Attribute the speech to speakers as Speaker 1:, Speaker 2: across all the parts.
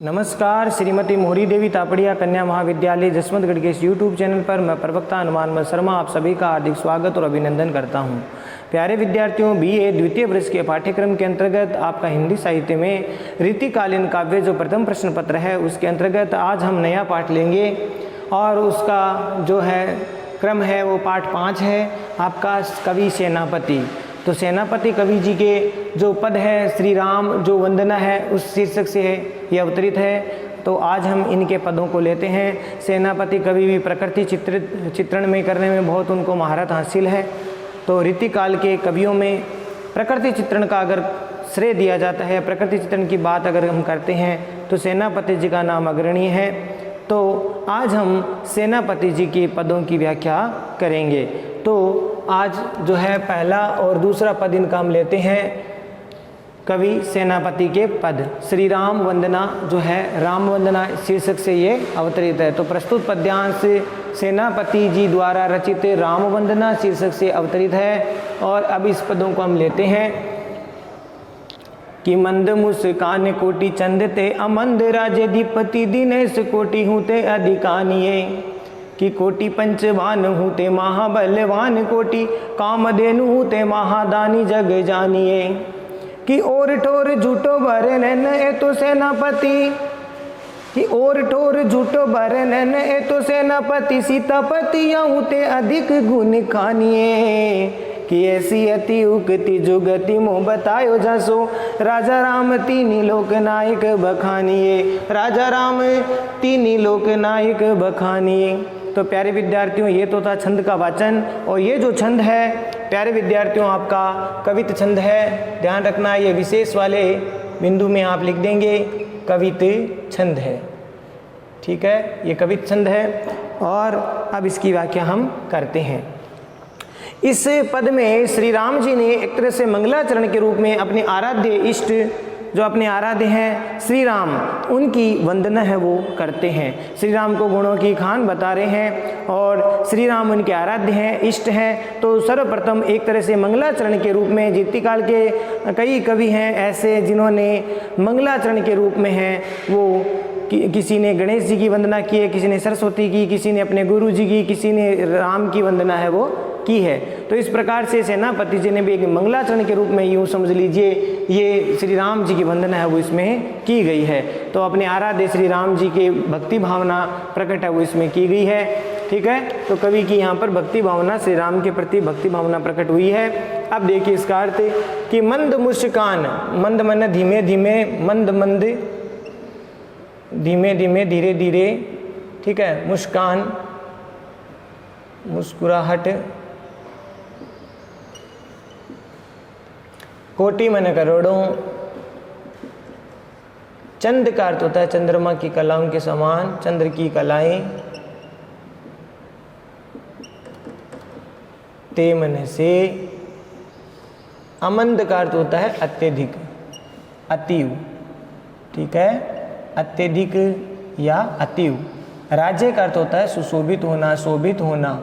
Speaker 1: नमस्कार, श्रीमती मोहरी देवी तापड़िया कन्या महाविद्यालय जसवंतगढ़ के इस यूट्यूब चैनल पर मैं प्रवक्ता हनुमान शर्मा आप सभी का हार्दिक स्वागत और अभिनंदन करता हूं। प्यारे विद्यार्थियों, बीए द्वितीय वर्ष के पाठ्यक्रम के अंतर्गत आपका हिंदी साहित्य में रीतिकालीन काव्य जो प्रथम प्रश्न पत्र है उसके अंतर्गत आज हम नया पाठ लेंगे और उसका जो है क्रम है वो पाठ 5 है आपका कवि सेनापति। तो सेनापति कवि जी के जो पद है श्री राम जो वंदना है उस शीर्षक से है ये अवतरित है। तो आज हम इनके पदों को लेते हैं। सेनापति कवि भी प्रकृति चित्रण में करने में बहुत उनको महारत हासिल है। तो रीतिकाल के कवियों में प्रकृति चित्रण का अगर श्रेय दिया जाता है, प्रकृति चित्रण की बात अगर हम करते हैं तो सेनापति जी का नाम अग्रणीय है। तो आज हम सेनापति जी के पदों की व्याख्या करेंगे। तो आज जो है पहला और दूसरा पद इनका हम लेते हैं। कवि सेनापति के पद श्री राम वंदना जो है राम वंदना शीर्षक से ये अवतरित है। तो प्रस्तुत पद्यांश सेनापति जी द्वारा रचित राम वंदना शीर्षक से अवतरित है। और अब इस पदों को हम लेते हैं कि मंद मुस्कान कोटि चंद ते अमंद राजेधिपति दिनेश कोटि हूते अधिकानिये कि कोटि पंचवान हूते महाबलवान कोटि कामधेनु हूते महादानी जग जानिए कि और ठोर झूठो भरे नैन ए तो सेनापति कि और ठोर झूठो भरे नैन ए तो सेनापति सीतापति हूते अधिक गुण खानिए कि ऐसी अति उक्ति जुगति मोह बतायो जसो राजा राम तीनी लोक नायक बखानिए राजा राम तीनी लोक नायक बखानिए। तो प्यारे विद्यार्थियों, ये तो था छंद का वाचन और ये जो छंद है प्यारे विद्यार्थियों आपका कवित छंद है। ध्यान रखना ये विशेष वाले बिंदु में आप लिख देंगे कवित छंद है। ठीक है, ये कवित छंद है। और अब इसकी व्याख्या हम करते हैं। इस पद में श्री राम जी ने एक तरह से मंगलाचरण के रूप में अपने आराध्य इष्ट जो अपने आराध्य हैं श्री राम उनकी वंदना है वो करते हैं। श्री राम को गुणों की खान बता रहे हैं और श्री राम उनके आराध्य हैं, इष्ट हैं। तो सर्वप्रथम एक तरह से मंगलाचरण के रूप में रीतिकाल के कई कवि हैं ऐसे जिन्होंने मंगलाचरण के रूप में हैं वो किसी ने गणेश जी की वंदना की है, किसी ने सरस्वती की, किसी ने अपने गुरु जी की, किसी ने राम की वंदना है वो की है। तो इस प्रकार से सेनापति जी ने भी एक मंगलाचरण के रूप में यूँ समझ लीजिए ये श्री राम जी की वंदना है वो इसमें की गई है। तो अपने आराध्य श्री राम जी के भक्ति भावना प्रकट है वो इसमें की गई है। ठीक है, तो कवि की यहाँ पर भक्ति भावना श्री राम के प्रति भक्ति भावना प्रकट हुई है। अब देखिए इसका अर्थ कि मंद मुस्कान, मंद मन धीमे धीमे, मंद मंद धीमे धीमे धीरे धीरे। ठीक है, मुस्कान मुस्कुराहट, कोटि मन करोड़ों, चंद का अर्थ होता है चंद्रमा की कलाओं के समान, चंद्र की कलाएं, ते मन से, अमंद का अर्थ होता है अत्यधिक, अतिव। ठीक है, अत्यधिक या अतिव। राज्य का अर्थ होता है सुशोभित होना, शोभित होना।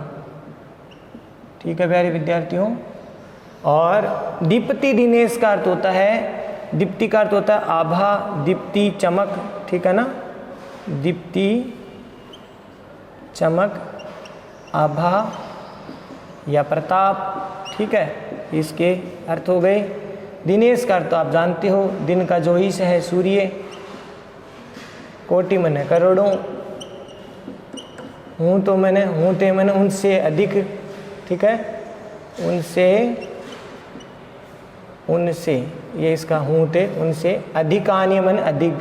Speaker 1: ठीक है प्यारे विद्यार्थियों। और दीप्ति दिनेश का अर्थ होता है, दीप्ति का अर्थ होता है आभा, दीप्ति चमक। ठीक है ना, दीप्ति चमक, आभा या प्रताप। ठीक है, इसके अर्थ हो गए। दिनेश का अर्थ आप जानते हो दिन का जो ईश है सूर्य। कोटि मन करोड़ों, हूँ तो मैंने हूँ ते मैंने उनसे अधिक। ठीक है, उनसे उनसे ये इसका हूँ ते उनसे अधिकान्य मन अधिक,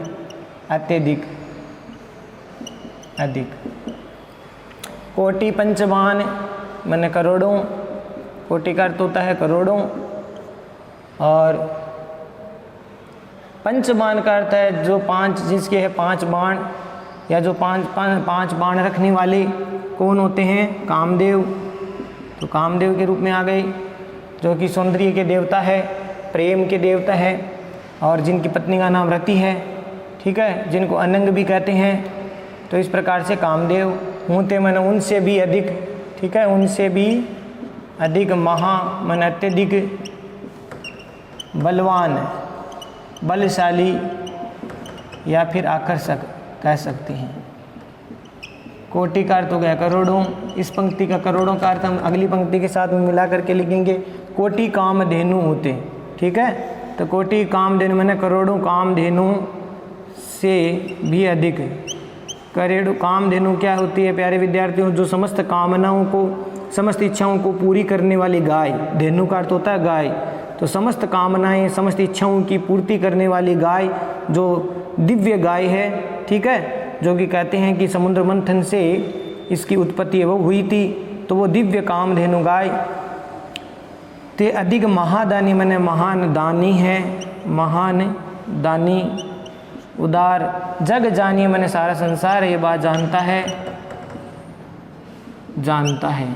Speaker 1: अत्यधिक, अधिक। कोटि पंचवान मन करोड़ों, कोटि का अर्थ होता है करोड़ों। और पंचबाण का अर्थ है जो पांच, जिसके है 5 बाण या जो पांच बाण रखने वाले कौन होते हैं? कामदेव। तो कामदेव के रूप में आ गए जो कि सौंदर्य के देवता है, प्रेम के देवता है और जिनकी पत्नी का नाम रति है। ठीक है, जिनको अनंग भी कहते हैं। तो इस प्रकार से कामदेव होते मन उनसे भी अधिक। ठीक है, उनसे भी अधिक, महा मन अत्यधिक, बलवान बलशाली या फिर आकर्षक कह सकते हैं। कोटि का अर्थ हो गया करोड़ों। इस पंक्ति का करोड़ों का अर्थ हम अगली पंक्ति के साथ में मिला करके लिखेंगे, कोटि कामधेनु होते। ठीक है, तो कोटि कामधेनु मैंने करोड़ों कामधेनु से भी अधिक। करोड़ों कामधेनु क्या होती है प्यारे विद्यार्थियों? जो समस्त कामनाओं को, समस्त इच्छाओं को पूरी करने वाली गाय। धेनु का अर्थ होता है गाय। तो समस्त कामनाएं, समस्त इच्छाओं की पूर्ति करने वाली गाय जो दिव्य गाय है, ठीक है, जो कि कहते हैं कि समुद्र मंथन से इसकी उत्पत्ति वो हुई थी, तो वो दिव्य कामधेनु गाय ते अधिक महादानी मैंने महान दानी है, महान दानी, उदार, जग जानिए मैंने सारा संसार ये बात जानता है, जानता है,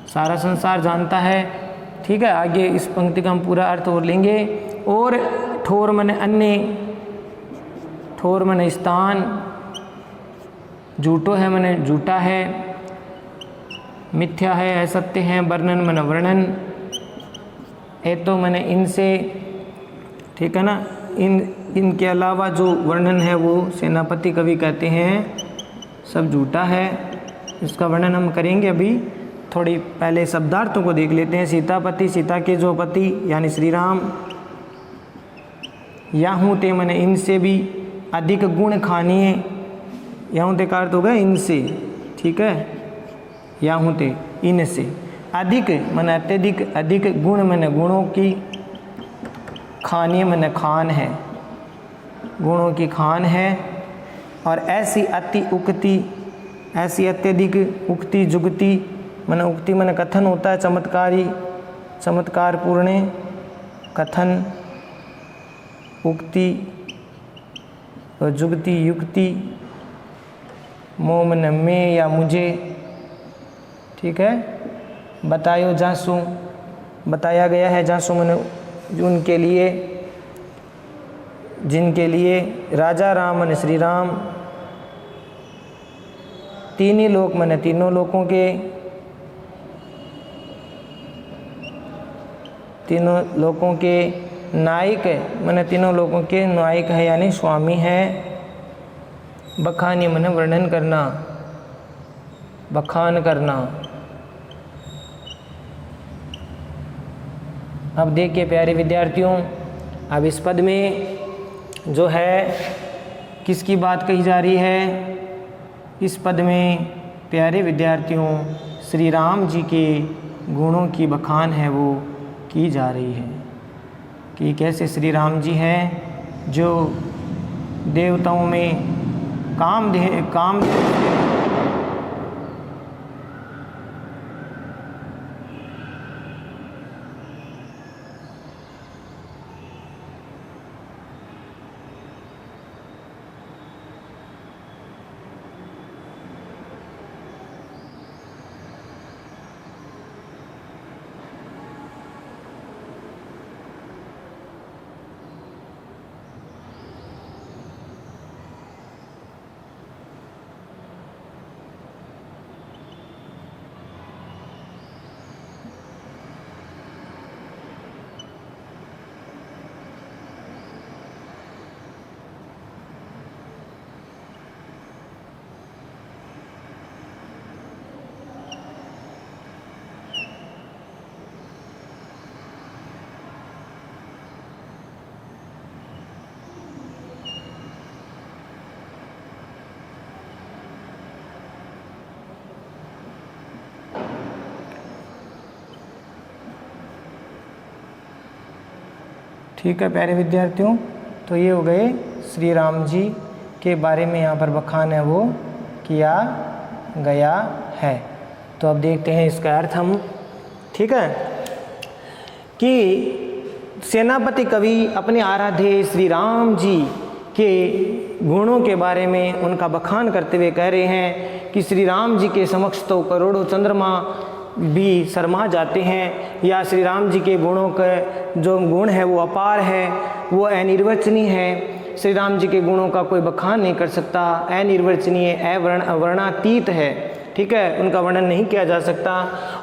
Speaker 1: सारा संसार जानता है। ठीक है, आगे इस पंक्ति का हम पूरा अर्थ और लेंगे। और ठोर मैंने अन्य, ठोर मैंने स्थान, झूठो है मैंने झूठा है, मिथ्या है असत्य है, वर्णन मैंने वर्णन, तो मैंने इनसे, ठीक है ना, इनके अलावा जो वर्णन है वो सेनापति कवि कहते हैं सब झूठा है। इसका वर्णन हम करेंगे अभी। थोड़ी पहले शब्दार्थों को देख लेते हैं। सीतापति, सीता के जो पति यानी श्री राम, याहूँ ते मैंने इनसे भी अधिक गुण खानिए, याहूँ ते का अर्थ होगा इनसे, ठीक है, याहूँ ते इनसे, अधिक मैंने अत्यधिक, अधिक गुण मैंने गुणों की, खानिए मैंने खान है, गुणों की खान है। और ऐसी अति उक्ति, ऐसी अत्यधिक उक्ति, जुगति मैंने उक्ति मैंने कथन होता है, चमत्कारी, चमत्कार पूर्ण कथन, उक्ति और जुगति युक्ति, मोह मैंने मैं या मुझे, ठीक है, बतायो जासू, बताया गया है, जासू मैंने उनके लिए, जिनके लिए, राजा राम मैंने श्री राम, तीन ही लोक मैंने तीनों लोकों के, तीनों लोकों के नायक मैंने तीनों लोकों के नायक है यानी स्वामी है। बखानी मैंने वर्णन करना, बखान करना। अब देखिए प्यारे विद्यार्थियों, अब इस पद में जो है किसकी बात कही जा रही है? इस पद में प्यारे विद्यार्थियों श्री राम जी के गुणों की बखान है वो की जा रही है कि कैसे श्री राम जी हैं जो देवताओं में काम ठीक है प्यारे विद्यार्थियों, तो ये हो गए श्री राम जी के बारे में यहाँ पर बखान है वो किया गया है। तो अब देखते हैं इसका अर्थ हम, ठीक है, कि सेनापति कवि अपने आराध्य श्री राम जी के गुणों के बारे में उनका बखान करते हुए कह रहे हैं कि श्री राम जी के समक्ष तो करोड़ों चंद्रमा भी शर्मा जाते हैं, या श्री राम जी के गुणों का जो गुण है वो अपार है, वो अनिर्वचनीय है। श्री राम जी के गुणों का कोई बखान नहीं कर सकता, अनिर्वचनीय, अवर्णातीत है, ठीक है, उनका वर्णन नहीं किया जा सकता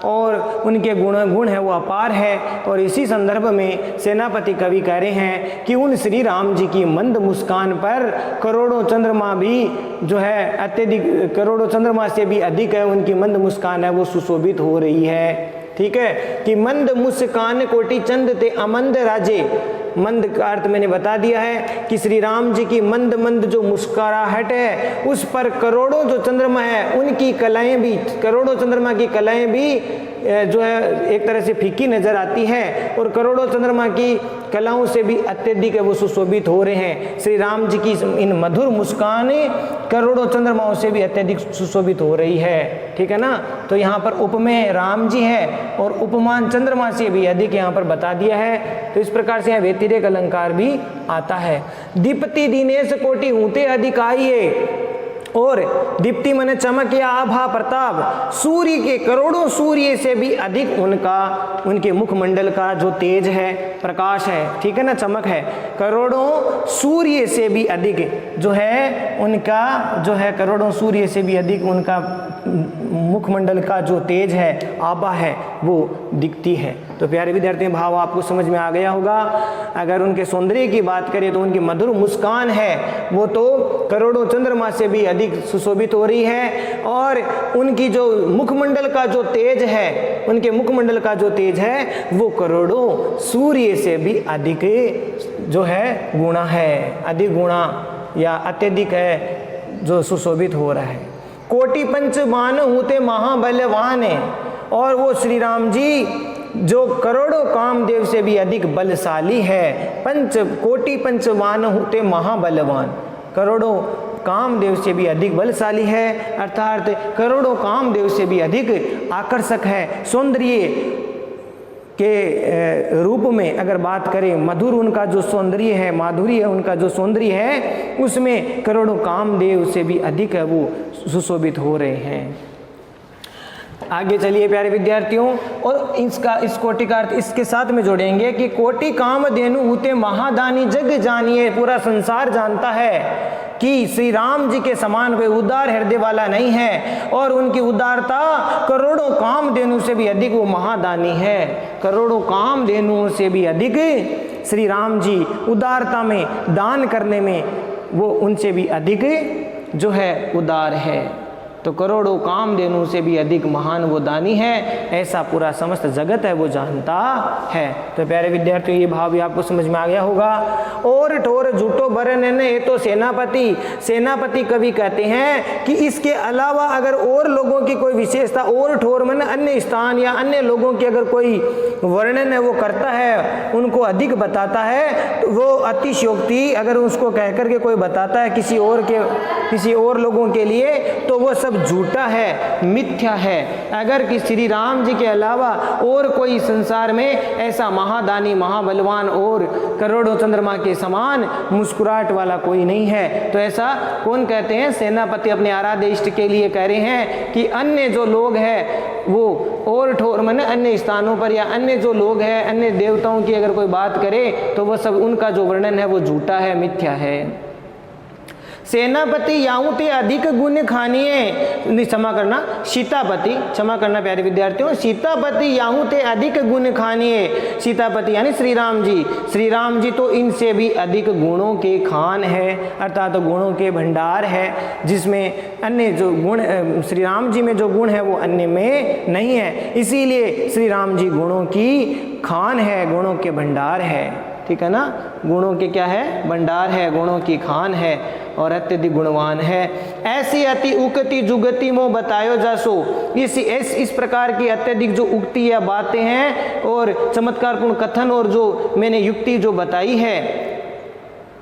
Speaker 1: और उनके गुण है वो अपार है। और इसी संदर्भ में सेनापति कवि कह रहे हैं कि उन श्री राम जी की मंद मुस्कान पर करोड़ों चंद्रमा भी जो है अत्यधिक, करोड़ों चंद्रमा से भी अधिक है उनकी मंद मुस्कान है वो सुशोभित हो रही है। ठीक है, कि मंद मुस्कान कोटि चंद ते अमंद राजे। मंद का अर्थ मैंने बता दिया है कि श्री राम जी की मंद मंद जो मुस्कुराहट है उस पर करोड़ों जो चंद्रमा है उनकी कलाएं भी, करोड़ों चंद्रमा की कलाएं भी जो है एक तरह से फीकी नजर आती है और करोड़ों चंद्रमा की कलाओं से भी अत्यधिक वो सुशोभित हो रहे हैं। श्री राम जी की इन मधुर मुस्कानें करोड़ों चंद्रमाओं से भी अत्यधिक सुशोभित हो रही है। ठीक है ना, तो यहाँ पर उपमेय राम जी है और उपमान चंद्रमा से भी अधिक यहाँ पर बता दिया है। तो इस प्रकार से यहाँ व्यतिरेक अलंकार भी आता है। दीप्ति दीनेश कोटि ऊते अधिक आइए, और दीप्ति माने चमक या आभा प्रताप, सूर्य के करोड़ों सूर्य से भी अधिक उनका, उनके मुखमंडल का जो तेज है, प्रकाश है, ठीक है ना, चमक है, करोड़ों सूर्य से भी अधिक जो है उनका, जो है करोड़ों सूर्य से भी अधिक उनका मुखमंडल का जो तेज है, आभा है, वो दिखती है। तो प्यारे विद्यार्थी भाव आपको समझ में आ गया होगा। अगर उनके सौंदर्य की बात करें तो उनकी मधुर मुस्कान है वो तो करोड़ों चंद्रमा से भी अधिक सुशोभित हो रही है, और उनकी जो मुखमंडल का जो तेज है, उनके मुखमंडल का जो तेज है वो करोड़ों सूर्य से भी अधिक जो है गुणा है, अधिक गुणा या अत्यधिक है जो सुशोभित हो रहा है। कोटि पंचवान होते महाबलवान है, और वो श्री राम जी जो करोड़ों कामदेव से भी अधिक बलशाली है। पंच कोटि पंचवान होते महाबलवान, करोड़ों कामदेव से भी अधिक बलशाली है, अर्थात करोड़ों कामदेव से भी अधिक आकर्षक है। सौंदर्य के रूप में अगर बात करें, मधुर उनका जो सौंदर्य है, माधुर्य है उनका जो सौंदर्य है, उसमें करोड़ों कामदेव से भी अधिक है वो सुशोभित हो रहे हैं। आगे चलिए प्यारे विद्यार्थियों, और इसका इस कोटि का अर्थ इसके साथ में जोड़ेंगे कि कोटि कामधेनु हुते महादानी जग जानिए। पूरा संसार जानता है कि श्री राम जी के समान वे उदार हृदय वाला नहीं है, और उनकी उदारता करोड़ों कामधेनु से भी अधिक वो महादानी है। करोड़ों कामधेनुओं से भी अधिक श्री राम जी उदारता में, दान करने में वो उनसे भी अधिक जो है उदार है। तो करोड़ों कामधेनु से भी अधिक महान वो दानी है, ऐसा पूरा समस्त जगत है वो जानता है। तो प्यारे विद्यार्थियों ये भाव भी आपको समझ में आ गया होगा। और ठोर झूठो बरन ने तो सेनापति, सेनापति कवि कहते हैं कि इसके अलावा अगर और लोगों की कोई विशेषता, और ठोर मन अन्य स्थान या अन्य लोगों की अगर कोई वर्णन है वो करता है, उनको अधिक बताता है, तो वो अतिशयोक्ति अगर उसको कह करके कोई बताता है किसी और लोगों के लिए, तो वो सब झूठा है, मिथ्या है। अगर कि श्री राम जी के अलावा और कोई संसार में ऐसा महादानी, महाबलवान और करोड़ों चंद्रमा के समान मुस्कुराहट वाला कोई नहीं है, तो ऐसा कौन कहते हैं? सेनापति अपने आराध्य इष्ट के लिए कह रहे हैं कि अन्य जो लोग हैं वो और ठोर माने अन्य स्थानों पर या अन्य जो लोग हैं, अन्य देवताओं की अगर कोई बात करे तो वो सब, उनका जो वर्णन है वो झूठा है, मिथ्या है। सेनापति याहू ते अधिक गुण खानिए, क्षमा करना, सीतापति, क्षमा करना प्यारे विद्यार्थियों, सीतापति याहू ते अधिक गुण खानिए। सीतापति यानी श्री राम जी, श्री राम जी तो इनसे भी अधिक गुणों के खान है, अर्थात तो गुणों के भंडार है, जिसमें अन्य जो गुण श्री राम जी में जो गुण है वो अन्य में नहीं है। इसीलिए श्री राम जी गुणों की खान है, गुणों के भंडार है, ठीक है ना, गुणों के क्या है? भंडार है, गुणों की खान है और अत्यधिक गुणवान है। ऐसी अति उक्ति जुगति मोह बतायो जासो, इस प्रकार की अत्यधिक जो उक्ति या बातें हैं और चमत्कारपूर्ण कथन और जो मैंने युक्ति जो बताई है,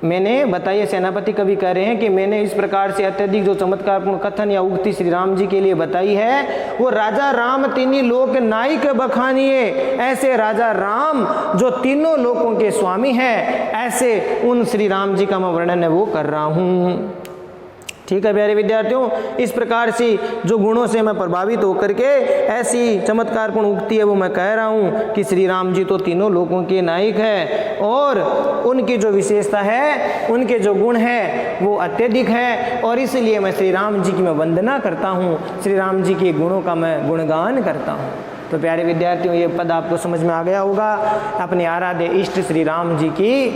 Speaker 1: मैंने बताई है, सेनापति कवि कह रहे हैं कि मैंने इस प्रकार से अत्यधिक जो चमत्कारपूर्ण कथन या उक्ति श्री राम जी के लिए बताई है, वो राजा राम तीनी लोक नायक बखानिए। ऐसे राजा राम जो तीनों लोकों के स्वामी हैं, ऐसे उन श्री राम जी का मैं वर्णन है वो कर रहा हूँ। ठीक है प्यारे विद्यार्थियों, इस प्रकार से जो गुणों से मैं प्रभावित होकर के ऐसी चमत्कारपूर्ण उक्ति है वो मैं कह रहा हूँ कि श्री राम जी तो तीनों लोगों के नायक है और उनकी जो विशेषता है, उनके जो गुण है वो अत्यधिक है और इसलिए मैं श्री राम जी की मैं वंदना करता हूँ, श्री राम जी के गुणों का मैं गुणगान करता हूँ। तो प्यारे विद्यार्थियों, ये पद आपको समझ में आ गया होगा। अपने आराध्य इष्ट श्री राम जी की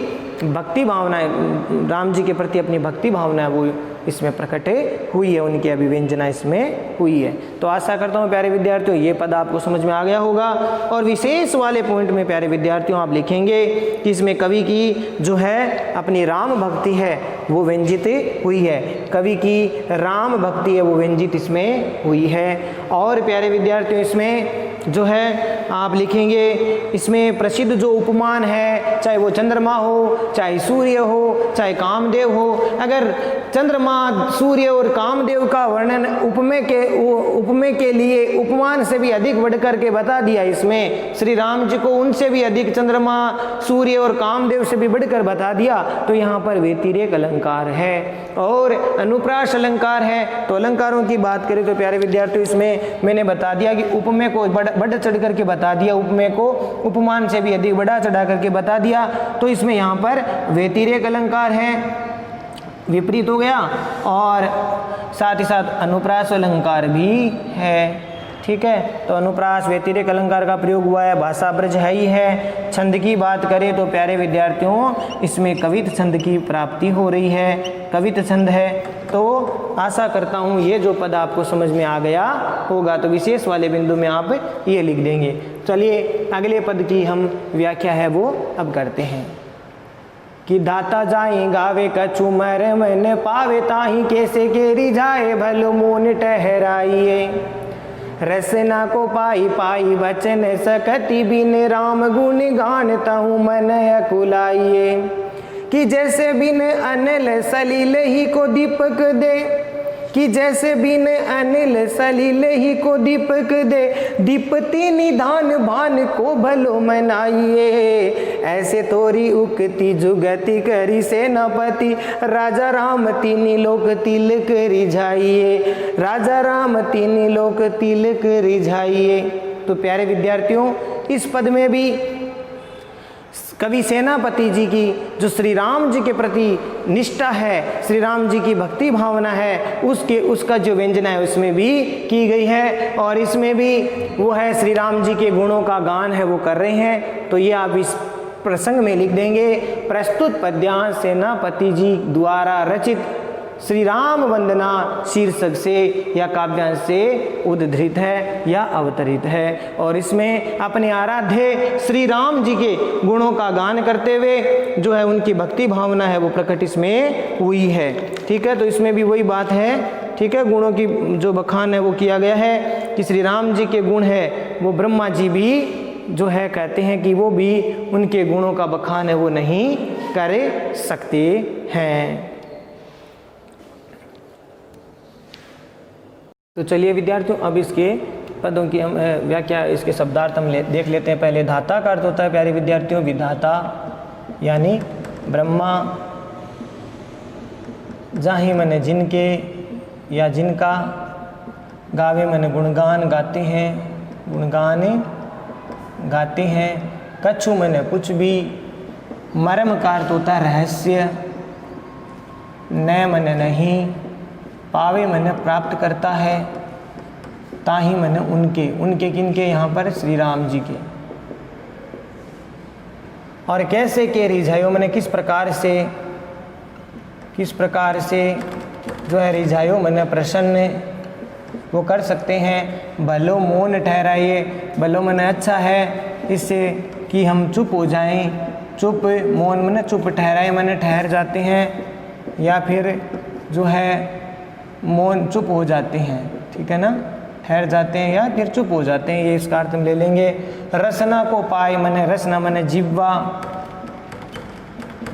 Speaker 1: भक्ति भावनाएं, राम जी के प्रति अपनी भक्ति भावना वो इसमें प्रकट हुई है, उनकी अभिव्यंजना इसमें हुई है। तो आशा करता हूँ प्यारे विद्यार्थियों ये पद आपको समझ में आ गया होगा। और विशेष वाले पॉइंट में प्यारे विद्यार्थियों आप लिखेंगे कि इसमें कवि की जो है अपनी राम भक्ति है वो व्यंजित हुई है, कवि की राम भक्ति है वो व्यंजित इसमें हुई है। और प्यारे विद्यार्थियों इसमें जो है आप लिखेंगे, इसमें प्रसिद्ध जो उपमान है, चाहे वो चंद्रमा हो, चाहे सूर्य हो, चाहे कामदेव हो, अगर चंद्रमा, सूर्य और कामदेव का वर्णन उपमे के लिए उपमान से भी अधिक बढ़ करके बता दिया, इसमें श्री राम जी को उनसे भी अधिक चंद्रमा, सूर्य और कामदेव से भी बढ़कर बता दिया, तो यहाँ पर व्यतिरेक अलंकार है और अनुप्रास अलंकार है। तो अलंकारों की बात करें तो प्यारे विद्यार्थियों इसमें मैंने बता दिया कि उपमे को बढ़ चढ़ करके बता दिया, उपमे को उपमान से भी अधिक बढ़ा चढ़ा करके बता दिया, तो इसमें यहाँ पर व्यतिरेक अलंकार है, विपरीत हो गया, और साथ ही साथ अनुप्रास अलंकार भी है। ठीक है, तो अनुप्रास व्यतिरेक अलंकार का प्रयोग हुआ है, भाषा ब्रज है ही है। छंद की बात करें तो प्यारे विद्यार्थियों इसमें कवित छंद की प्राप्ति हो रही है, कवित छंद है। तो आशा करता हूँ ये जो पद आपको समझ में आ गया होगा, तो विशेष वाले बिंदु में आप ये लिख देंगे। चलिए अगले पद की हम व्याख्या है वो अब करते हैं कि दाता जाए गावे कछु मर मन पावे ताही कैसे के रिझाए भलो मोन ठहराइए, रसना को पाई पाई वचन सकति बिन राम गुण गान तहु मन अकुलाइए, कि जैसे बिन अनिल सलील ही को दीपक दे, कि जैसे बिन अनिल सलील ही को दीपक दे, दीपति निधान भान को भलो मनाइए, ऐसे तोरी उक्ति जुगति करी सेनापति, राजा राम तीन लोक तिलक रिझाइए, राजा राम तीन लोक तिलक रिझाइए। तो प्यारे विद्यार्थियों इस पद में भी कवि सेनापति जी की जो श्री राम जी के प्रति निष्ठा है, श्री राम जी की भक्ति भावना है, उसका जो व्यंजना है उसमें भी की गई है, और इसमें भी वो है श्री राम जी के गुणों का गान है वो कर रहे हैं। तो ये आप इस प्रसंग में लिख देंगे, प्रस्तुत पद्यांश सेनापति जी द्वारा रचित श्री राम वंदना शीर्षक से या काव्यांश से उद्धृत है या अवतरित है, और इसमें अपने आराध्य श्री राम जी के गुणों का गान करते हुए जो है उनकी भक्ति भावना है वो प्रकट इसमें हुई है। ठीक है, तो इसमें भी वही बात है। ठीक है, गुणों की जो बखान है वो किया गया है कि श्री राम जी के गुण है वो ब्रह्मा जी भी जो है कहते हैं कि वो भी उनके गुणों का बखान है वो नहीं कर सकते हैं। तो चलिए विद्यार्थियों अब इसके पदों की हम व्याख्या, इसके शब्दार्थ हम देख लेते हैं। पहले धाता का अर्थ होता है प्यारे विद्यार्थियों विधाता, यानी ब्रह्मा, जाहि मने जिनके या जिनका, गावे मने गुणगान गाते हैं, गुणगान गाते हैं, कछु मने कुछ भी, मर्म का अर्थ होता है रहस्य, न मने नहीं, पावे मने प्राप्त करता है, ताही मने उनके, उनके किनके, यहाँ पर श्री राम जी के, और कैसे के रिझायो मने किस प्रकार से जो है रिझायो मने प्रसन्न वो कर सकते हैं। भलो मौन ठहराइए, भलो मने अच्छा है इससे कि हम चुप हो जाएं, चुप, मौन मने चुप, ठहराए मने ठहर जाते हैं, या फिर जो है मौन चुप हो जाते हैं। ठीक है ना, ठहर जाते हैं या फिर चुप हो जाते हैं, ये इसका अर्थ हम ले लेंगे। रसना को पाए मने, रसना मने जिह्वा,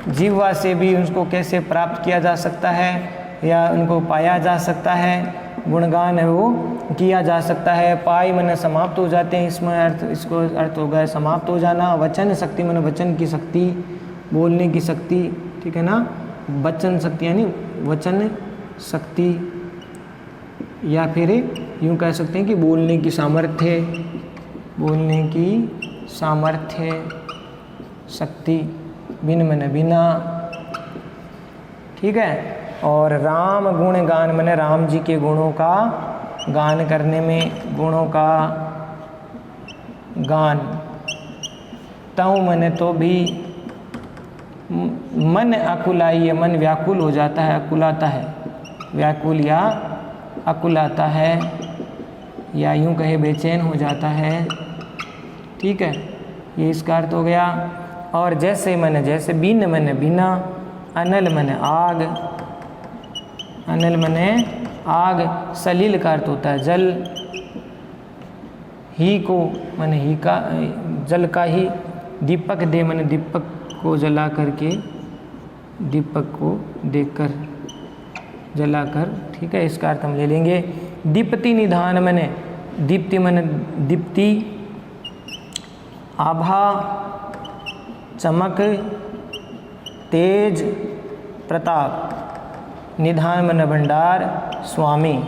Speaker 1: जिह्वा से भी उसको कैसे प्राप्त किया जा सकता है या उनको पाया जा सकता है, गुणगान है वो किया जा सकता है। पाई मने समाप्त हो जाते हैं, इसमें अर्थ, इसको अर्थ हो गया समाप्त हो जाना। वचन शक्ति मने वचन की शक्ति, बोलने की शक्ति। ठीक है ना, वचन शक्ति यानी वचन शक्ति, या फिर यूँ कह सकते हैं कि बोलने की सामर्थ्य, बोलने की सामर्थ्य, शक्ति, बिन मन बिना, ठीक है। और राम गुण गान मैंने राम जी के गुणों का गान करने में, गुणों का गान, तऊ मैंने तो भी मन अकुलाई, मन व्याकुल हो जाता है, अकुलाता है, व्याकुल या अकुलाता है, या यूँ कहे बेचैन हो जाता है, ठीक है, ये इसका अर्थ हो गया। और जैसे मैंने जैसे, बिन मैंने बिना, अनल मैंने आग, अनल मैंने आग, सलील का अर्थ होता है जल, ही को मैंने ही का, जल का ही, दीपक दे मैंने दीपक को जला करके, दीपक को देखकर, जलाकर, ठीक है, इसका अर्थ हम ले लेंगे। दीप्ति निधान मैंने, दीप्ति मैंने दीप्ति, आभा चमक, तेज प्रताप, निधान मैंने भंडार, स्वामी,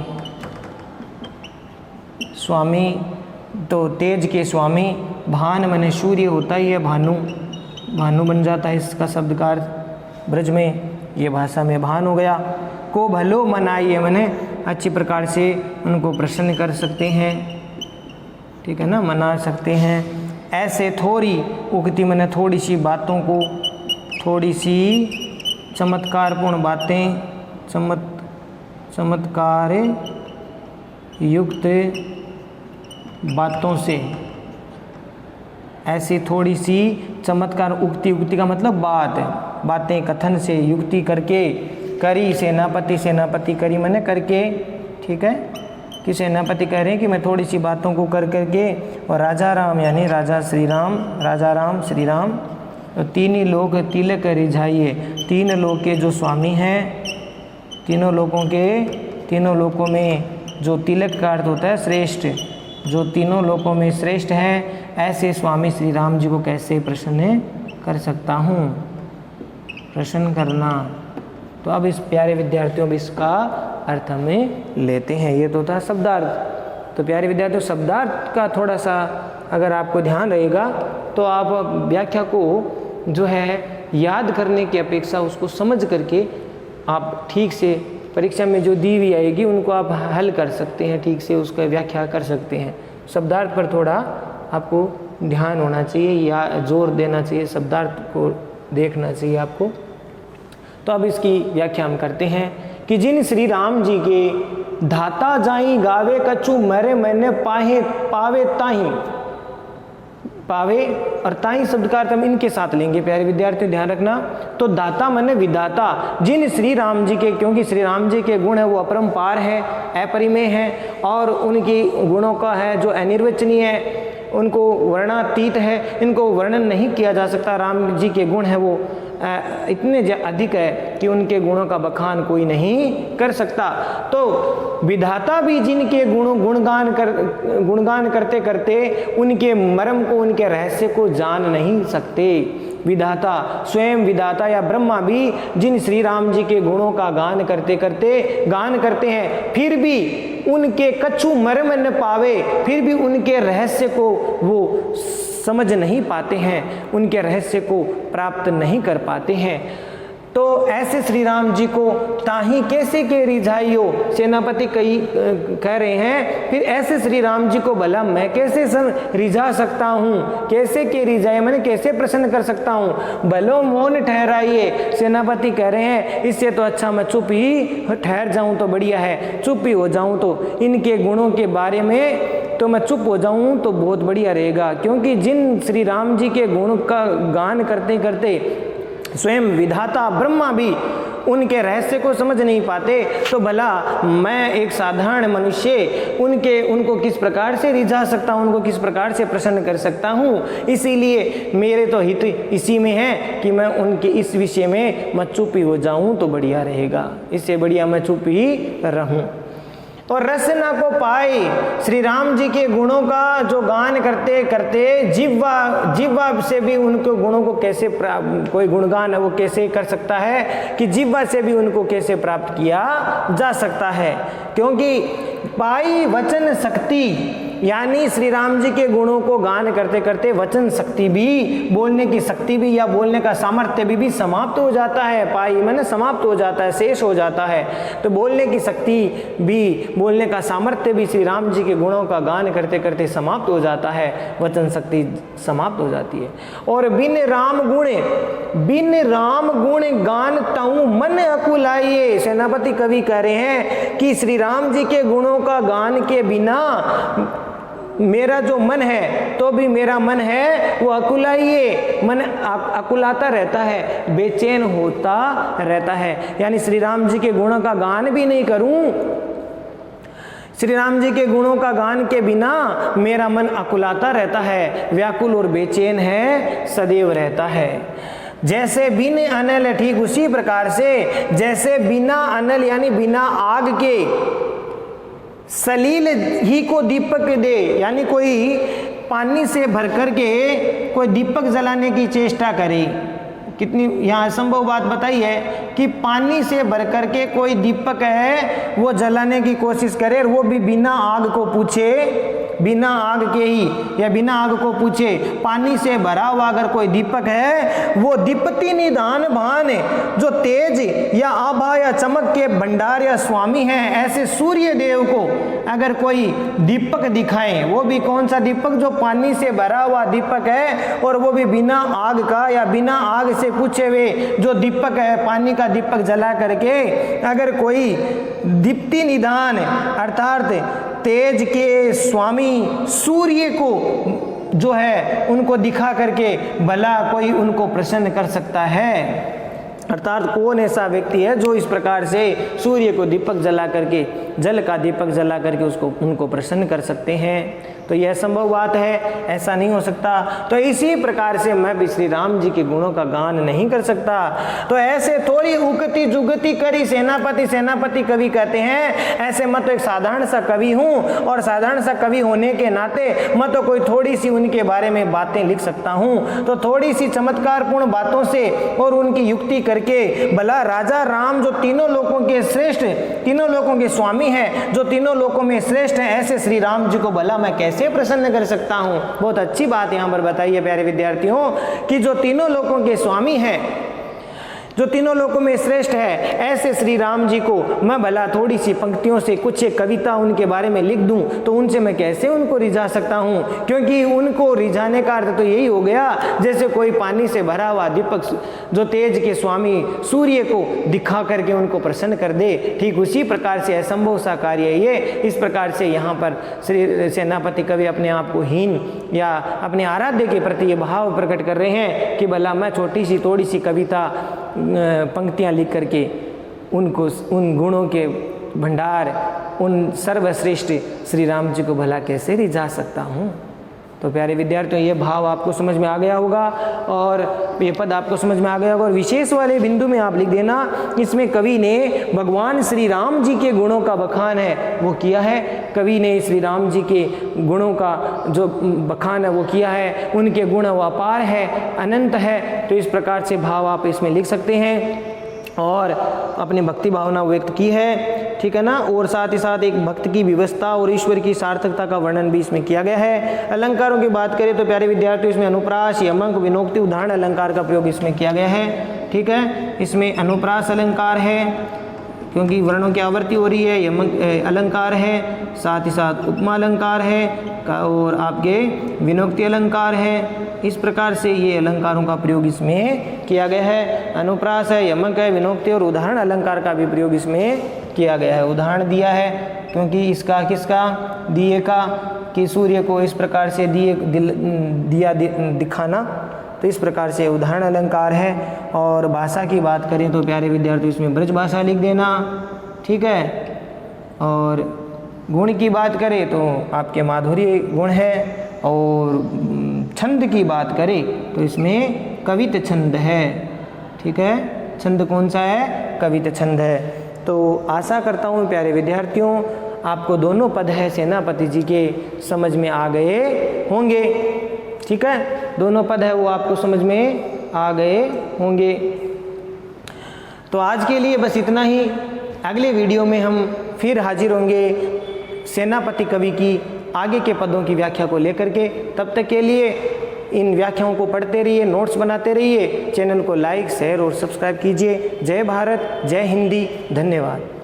Speaker 1: स्वामी तो तेज के स्वामी, भान मैंने सूर्य होता ही है, भानु, भानु बन जाता है इसका शब्द का अर्थ ब्रज में, ये भाषा में भान हो गया। को भलो मनाइए मैंने अच्छी प्रकार से उनको प्रसन्न कर सकते हैं, ठीक है ना, मना सकते हैं। ऐसे थोड़ी उक्ति मैंने थोड़ी सी बातों को, थोड़ी सी चमत्कारपूर्ण बातें, चमत्कार युक्त बातों से, ऐसी थोड़ी सी चमत्कार, उक्ति, उक्ति का मतलब बात, बातें कथन से, युक्ति करके, करी सेनापति, सेनापति करी मैंने करके, ठीक है, कि सेनापति कह रहे हैं कि मैं थोड़ी सी बातों को कर करके, और राजा राम यानी राजा श्री राम, राजा राम श्री राम, तो तीन ही लोग तिलक रिझाइए, तीन लोग के जो स्वामी हैं, तीनों लोगों के, तीनों लोगों में जो तिलक का अर्थ होता है श्रेष्ठ, जो तीनों लोगों में श्रेष्ठ है, ऐसे स्वामी श्री राम जी को कैसे प्रसन्न कर सकता हूँ, प्रसन्न करना। तो अब इस प्यारे विद्यार्थियों भी इसका अर्थ हमें लेते हैं। ये तो था शब्दार्थ। तो प्यारे विद्यार्थियों, शब्दार्थ का थोड़ा सा अगर आपको ध्यान रहेगा तो आप व्याख्या को जो है याद करने की अपेक्षा उसको समझ करके आप ठीक से परीक्षा में जो दी हुई आएगी उनको आप हल कर सकते हैं, ठीक से उसका व्याख्या कर सकते हैं। शब्दार्थ पर थोड़ा आपको ध्यान होना चाहिए या जोर देना चाहिए, शब्दार्थ को देखना चाहिए आपको। तो अब इसकी व्याख्या हम करते हैं कि जिन श्री राम जी के धाता जाई गावे कछु मरे मैंने पाहे पावे ताही, पावे और ताई शब्द का अर्थ हम इनके साथ लेंगे प्यारे विद्यार्थी, ध्यान रखना। तो दाता माने विदाता, जिन श्री राम जी के, क्योंकि श्री राम जी के गुण है वो अपरंपार है, अपरिमेय है, और उनकी गुणों का है जो अनिर्वचनीय है, उनको वर्णातीत है, इनको वर्णन नहीं किया जा सकता। राम जी के गुण है वो इतने अधिक है कि उनके गुणों का बखान कोई नहीं कर सकता। तो विधाता भी जिनके गुणगान करते करते उनके मर्म को, उनके रहस्य को जान नहीं सकते। विधाता, स्वयं विधाता या ब्रह्मा भी जिन श्री राम जी के गुणों का गान करते करते हैं, फिर भी उनके कछु मर्म न पावे, फिर भी उनके रहस्य को वो समझ नहीं पाते हैं, उनके रहस्य को प्राप्त नहीं कर पाते हैं। तो ऐसे श्री राम जी को ताही कैसे के रिझाइयो, सेनापति कह रहे हैं, फिर ऐसे श्री राम जी को भला मैं कैसे रिझा सकता हूँ, कैसे के रिझाए मैंने कैसे प्रसन्न कर सकता हूँ। भलो मौन ठहराइए, सेनापति कह रहे हैं इससे तो अच्छा मैं चुप ही ठहर जाऊँ तो बढ़िया है, चुप ही हो जाऊँ, तो इनके गुणों के बारे में तो मैं चुप हो जाऊँ तो बहुत बढ़िया रहेगा। क्योंकि जिन श्री राम जी के गुण का गान करते करते स्वयं विधाता ब्रह्मा भी उनके रहस्य को समझ नहीं पाते, तो भला मैं एक साधारण मनुष्य उनको किस प्रकार से रिझा सकता हूँ, उनको किस प्रकार से प्रसन्न कर सकता हूँ। इसीलिए मेरे तो हित इसी में है कि मैं उनके इस विषय में मैं चुप ही हो जाऊँ तो बढ़िया रहेगा, इससे बढ़िया मैं चुप ही रहूँ। और रसना को पाए। श्री राम जी के गुणों का जो गान करते करते जिह्वा से भी उनको गुणों को कैसे कोई गुणगान है वो कैसे कर सकता है कि जिह्वा से भी उनको कैसे प्राप्त किया जा सकता है। क्योंकि पाई वचन शक्ति, यानी श्री राम जी के गुणों को गान करते करते वचन शक्ति भी, बोलने की शक्ति भी या बोलने का सामर्थ्य भी समाप्त हो जाता है। पाई मैंने समाप्त हो जाता है, शेष हो जाता है। तो बोलने की शक्ति भी, बोलने का सामर्थ्य भी श्री राम जी के गुणों का गान करते करते समाप्त हो जाता है, वचन शक्ति समाप्त हो जाती है। और बिन राम गुण गान ताऊ मन अकुलाइए। सेनापति कवि कह रहे हैं कि श्री राम जी के गुणों का गान के बिना मेरा जो मन है, तो भी मेरा मन है वो अकुलाइए, मन अकुलाता रहता है, बेचैन होता रहता है। यानी श्री राम जी के गुणों का गान भी नहीं करूं, श्री राम जी के गुणों का गान के बिना मेरा मन अकुलाता रहता है, व्याकुल और बेचैन है, सदैव रहता है। जैसे बिन अनल, ठीक उसी प्रकार से जैसे बिना अनल यानी बिना आग के सलील ही को दीपक दे, यानी कोई पानी से भर करके कोई दीपक जलाने की चेष्टा करे। कितनी यहाँ असंभव बात बताई है कि पानी से भर करके कोई दीपक है वो जलाने की कोशिश करे, और वो भी बिना आग को पूछे, बिना आग के ही या बिना आग को पूछे पानी से भरा हुआ अगर कोई दीपक है, वो दीप्ति निधान भान, जो तेज या आभा या चमक के भंडार या स्वामी है, ऐसे सूर्य देव को अगर कोई दीपक दिखाए, वो भी कौन सा दीपक, जो पानी से भरा हुआ दीपक है, और वो भी बिना आग का या बिना आग से पूछे हुए जो दीपक है, पानी का दीपक जला करके अगर कोई दीप्ति निधान अर्थात तेज के स्वामी सूर्य को जो है उनको दिखा करके भला कोई उनको प्रसन्न कर सकता है। अर्थात कौन ऐसा व्यक्ति है जो इस प्रकार से सूर्य को दीपक जला करके, जल का दीपक जला करके उसको उनको प्रसन्न कर सकते हैं। तो यह संभव बात है, ऐसा नहीं हो सकता। तो इसी प्रकार से मैं भी श्री राम जी के गुणों का गान नहीं कर सकता। तो ऐसे थोड़ी उगती जुगती करी सेनापति कवि कहते हैं, ऐसे मैं तो एक साधारण सा कवि हूँ, और साधारण सा कवि होने के नाते मैं तो कोई थोड़ी सी उनके बारे में बातें लिख सकता हूँ। तो थोड़ी सी चमत्कारपूर्ण बातों से और उनकी युक्ति करके भला राजा राम जो तीनों लोकों के श्रेष्ठ, तीनों लोकों के स्वामी हैं, जो तीनों लोकों में श्रेष्ठ हैं, ऐसे श्री राम जी को भला मैं कैसे प्रसन्न कर सकता हूं। बहुत अच्छी बात यहां पर बताई है प्यारे विद्यार्थियों कि जो तीनों लोकों के स्वामी हैं, जो तीनों लोकों में श्रेष्ठ है, ऐसे श्री राम जी को मैं भला थोड़ी सी पंक्तियों से कुछ एक कविता उनके बारे में लिख दूं तो उनसे मैं कैसे उनको रिझा सकता हूं। क्योंकि उनको रिझाने का अर्थ तो यही हो गया जैसे कोई पानी से भरा हुआ दीपक जो तेज के स्वामी सूर्य को दिखा करके उनको प्रसन्न कर दे, ठीक उसी प्रकार से असंभव सा कार्य है ये। इस प्रकार से यहाँ पर श्री सेनापति कवि अपने आप को हीन या अपने आराध्य के प्रति ये भाव प्रकट कर रहे हैं कि भला मैं छोटी सी थोड़ी सी कविता पंक्तियाँ लिख करके उनको उन गुणों के भंडार, उन सर्वश्रेष्ठ श्री राम जी को भला कैसे रिझा सकता हूँ। तो प्यारे विद्यार्थियों, ये भाव आपको समझ में आ गया होगा और ये पद आपको समझ में आ गया होगा। और विशेष वाले बिंदु में आप लिख देना, इसमें कवि ने भगवान श्री राम जी के गुणों का बखान है वो किया है। कवि ने श्री राम जी के गुणों का जो बखान है वो किया है, उनके गुण वो अपार है, अनंत है। तो इस प्रकार से भाव आप इसमें लिख सकते हैं और अपनी भक्ति भावना व्यक्त की है, ठीक है ना। और साथ ही साथ एक भक्त की व्यवस्था और ईश्वर की सार्थकता का वर्णन भी इसमें किया गया है। अलंकारों की बात करें तो प्यारे विद्यार्थियों, इसमें अनुप्रास, यमक, विनोक्ति, उदाहरण अलंकार का प्रयोग इसमें किया गया है, ठीक है। इसमें अनुप्रास अलंकार है क्योंकि वर्णों की आवर्ती हो रही है, यमक अलंकार है, साथ ही साथ उपमा अलंकार है और आपके विनोक्ति अलंकार है। इस प्रकार से ये अलंकारों का प्रयोग इसमें किया गया है। अनुप्रास है, यमक है, विनोक्ति और उदाहरण अलंकार का भी प्रयोग इसमें किया गया है। उदाहरण दिया है क्योंकि इसका किसका, दिए का, कि सूर्य को इस प्रकार से दिया दिखाना, तो इस प्रकार से उदाहरण अलंकार है। और भाषा की बात करें तो प्यारे विद्यार्थी इसमें ब्रज भाषा लिख देना, ठीक है। और गुण की बात करें तो आपके माधुर्य गुण है। और छंद की बात करें तो इसमें कवित छंद है, ठीक है। छंद कौन सा है, कवित छंद है। तो आशा करता हूँ प्यारे विद्यार्थियों आपको दोनों पद है सेनापति जी के समझ में आ गए होंगे। ठीक है, दोनों पद है वो आपको समझ में आ गए होंगे। तो आज के लिए बस इतना ही। अगले वीडियो में हम फिर हाजिर होंगे सेनापति कवि की आगे के पदों की व्याख्या को लेकर के। तब तक के लिए इन व्याख्याओं को पढ़ते रहिए, नोट्स बनाते रहिए, चैनल को लाइक शेयर और सब्सक्राइब कीजिए। जय भारत, जय हिंदी, धन्यवाद।